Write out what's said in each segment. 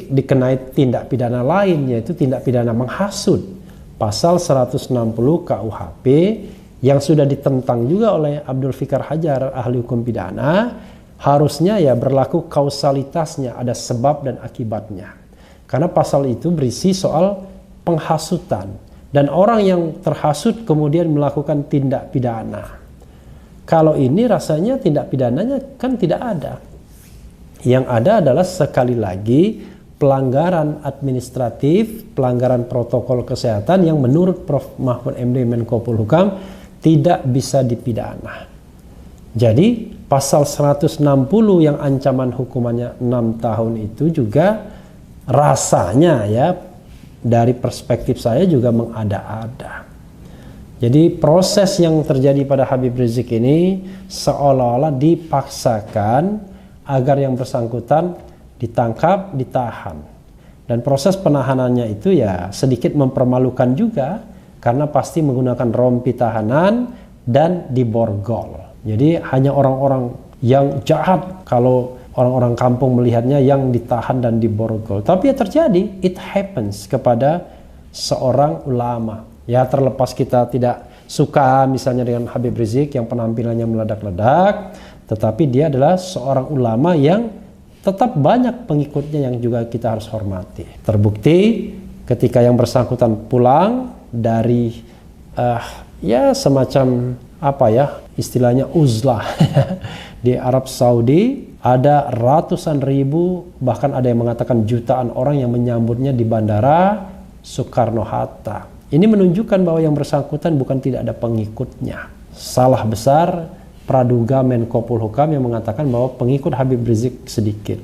dikenai tindak pidana lain, yaitu tindak pidana menghasut. Pasal 160 KUHP yang sudah ditentang juga oleh Abdul Fikar Hajar, ahli hukum pidana, harusnya ya berlaku kausalitasnya, ada sebab dan akibatnya. Karena pasal itu berisi soal penghasutan. Dan orang yang terhasut kemudian melakukan tindak pidana. Kalau ini rasanya tindak pidananya kan tidak ada. Yang ada adalah sekali lagi pelanggaran administratif, pelanggaran protokol kesehatan yang menurut Prof. Mahfud MD Menko Polhukam tidak bisa dipidana. Jadi pasal 160 yang ancaman hukumannya 6 tahun itu juga rasanya ya dari perspektif saya juga mengada-ada. Jadi proses yang terjadi pada Habib Rizik ini seolah-olah dipaksakan agar yang bersangkutan ditangkap, ditahan. Dan proses penahanannya itu ya sedikit mempermalukan juga karena pasti menggunakan rompi tahanan dan diborgol. Jadi hanya orang-orang yang jahat kalau orang-orang kampung melihatnya yang ditahan dan diborgol. Tapi ya terjadi, it happens kepada seorang ulama. Ya terlepas kita tidak suka misalnya dengan Habib Rizik yang penampilannya meledak-ledak, tetapi dia adalah seorang ulama yang tetap banyak pengikutnya yang juga kita harus hormati. Terbukti ketika yang bersangkutan pulang dari ya semacam apa ya istilahnya uzlah di Arab Saudi, ada ratusan ribu bahkan ada yang mengatakan jutaan orang yang menyambutnya di bandara Soekarno-Hatta. Ini menunjukkan bahwa yang bersangkutan bukan tidak ada pengikutnya. Salah besar praduga Menko Polhukam yang mengatakan bahwa pengikut Habib Rizik sedikit.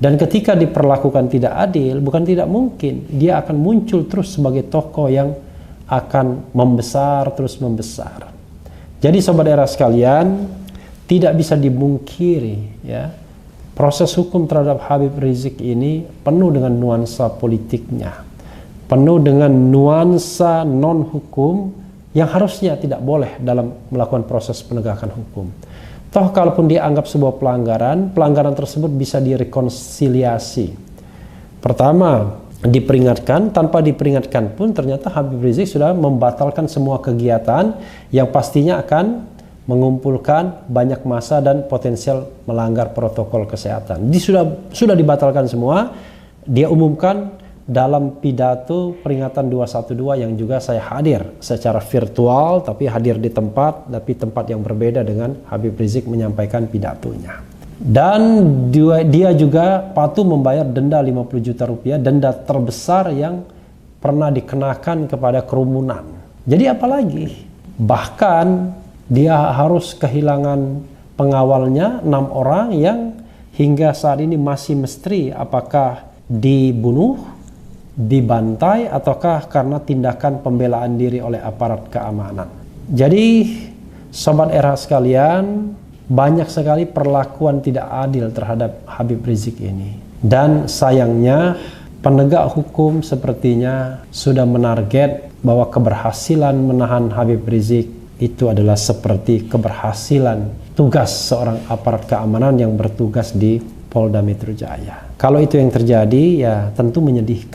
Dan ketika diperlakukan tidak adil, bukan tidak mungkin dia akan muncul terus sebagai tokoh yang akan membesar, terus membesar. Jadi sobat era sekalian, tidak bisa dimungkiri ya, proses hukum terhadap Habib Rizik ini penuh dengan nuansa politiknya, penuh dengan nuansa non-hukum yang harusnya tidak boleh dalam melakukan proses penegakan hukum. Toh kalaupun dianggap sebuah pelanggaran, pelanggaran tersebut bisa direkonsiliasi. Pertama, diperingatkan, tanpa diperingatkan pun ternyata Habib Rizik sudah membatalkan semua kegiatan yang pastinya akan mengumpulkan banyak massa dan potensial melanggar protokol kesehatan. Sudah dibatalkan semua. Dia umumkan dalam pidato peringatan 212 yang juga saya hadir secara virtual, tapi hadir di tempat, tapi tempat yang berbeda dengan Habib Rizik menyampaikan pidatonya. Dan dia juga patuh membayar denda 50 juta rupiah, denda terbesar yang pernah dikenakan kepada kerumunan. Jadi apalagi? Bahkan dia harus kehilangan pengawalnya 6 orang yang hingga saat ini masih misteri apakah dibunuh, dibantai, ataukah karena tindakan pembelaan diri oleh aparat keamanan. Jadi sobat era sekalian, banyak sekali perlakuan tidak adil terhadap Habib Rizik ini. Dan sayangnya penegak hukum sepertinya sudah menarget bahwa keberhasilan menahan Habib Rizik itu adalah seperti keberhasilan tugas seorang aparat keamanan yang bertugas di Polda Metro Jaya. Kalau itu yang terjadi ya tentu menyedihkan.